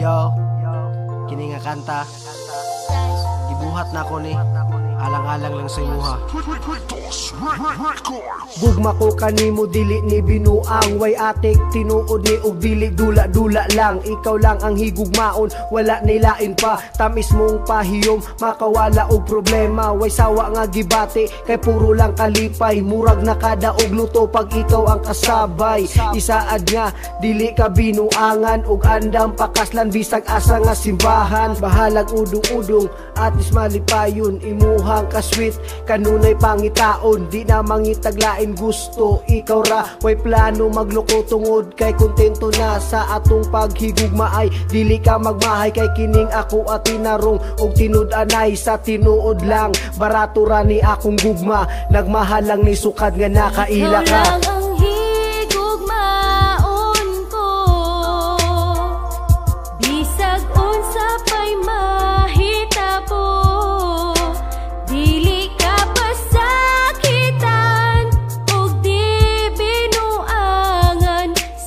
Yo, kini nga kanta ibuhat na ko ni alang-alang lang sa imuha. Gugma ko kanimo dili ni binuang, way atik tinuod ni og dili dula-dula lang. Ikaw lang ang higugmaon, wala nilain pa. Tamis mong pahiyom, makawala og problema. Way sawa nga gibati, kay puro lang kalipay. Murag na kada og luto pag ikaw ang kasabay. Isaad nga, dili ka binuangan, og andam pakaslan bisag asa nga simbahan. Bahalag udong-udong, atis malipayon, imuhang kasweet, kanunay pangitaon. Di na mangitaglain gusto, ikaw ra way plano magloko tungod kay kontento na sa atong paghigugma. Ay dili ka magmahay kay kining ako at tinarong og tinud-anay sa tinuod lang. Barato ra ni akong gugma, nagmahal lang ni sukad nga nakaila ka.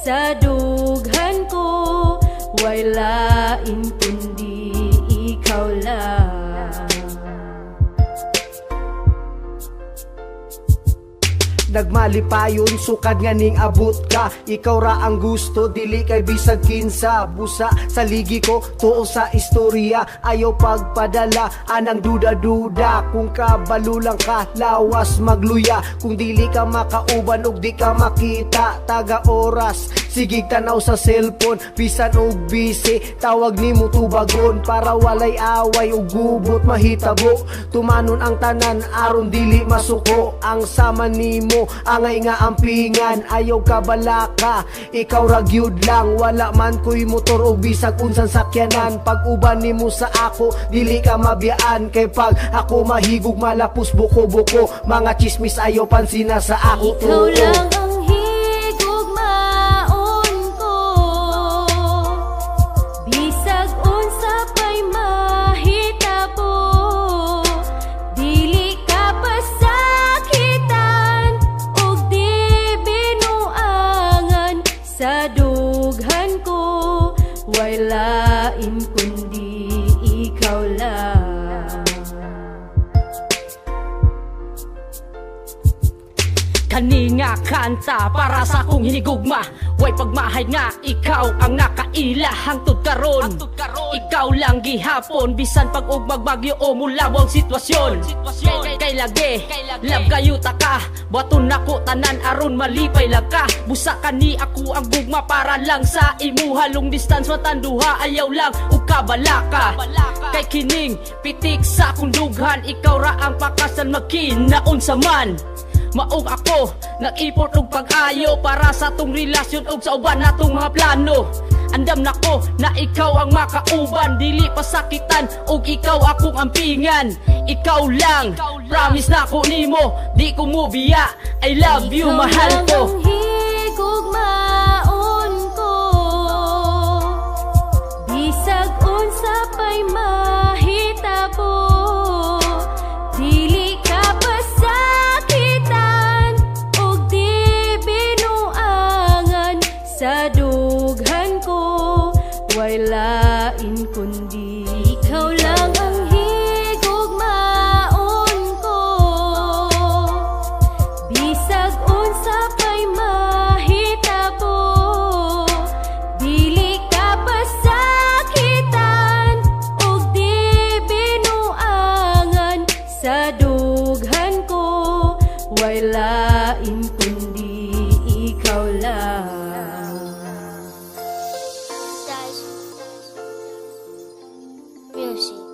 Sa dughan ko, way lain kundi ikaw lang. Nagmalipayon, sukad nga ning abot ka. Ikaw ra ang gusto, dili kay bisag kinsa. Busa sa ligi ko, tuo sa istorya. Ayaw pagpadala, anang duda-duda. Kung kabalo lang ka, lawas magluya. Kung dili ka makauban og di ka makita, taga oras sigig tanaw sa cellphone, bisan og busy. Tawag nimo tubagon para walay away og gubot mahitabo. Tumanon ang tanan aron dili masuko. Ang sama nimo angay nga ampingan, ayaw ka balaka. Ikaw ra gyud lang, wala man ko'y motor o bisag unsan sakyanan. Pag uban nimo sa ako, dili ka mabiyaan. Kay pag ako mahigog malapos buko-buko, mga chismis ayaw pansina sa ako. Ikaw lang ang higugmaon ko, bisag unsa pa'y mahitabo. Dili ka pasakitan og di binuangan. Sa dughan ko, way lain kundi ikaw lang. Kani nga kanta para sa akong hinigugma, way pagmahay nga ikaw ang nakaila hangtod karon. Ikaw lang gihapon bisan pag og magbagyo o mulawang sitwasyon. Kay lagi love kayo taka, baton nako tanan aron malipay lang ka. Busa kani ako ang gugma para lang sa imuha. Long distance matanduha, ayaw lang ug kabalaka. Kay kining pitik sa akong dughan, ikaw ra ang pakasan magkinaon sa man. Maog ako, nag-import og pag-ayo para sa tong relasyon og sa uban natong mga plano. Andam nako na ikaw ang makauban, dili pasakitan og ikaw akong ampingan. Ikaw lang, promise na ko nimo, di ko mo biya. I love you, mahal ko. Ikaw lang ang higugmaon ko, bisag unsa pa'y mahitabo. Dili ka pasakitan og di binuangan. Sa dughan ko, way lain kundi ikaw lang ang higugmaon ko, bisag unsa pa'y mahitabo. Dili ka pasakitan og di binuangan. Sa dughan ko, way lain kundi ikaw lang. Music.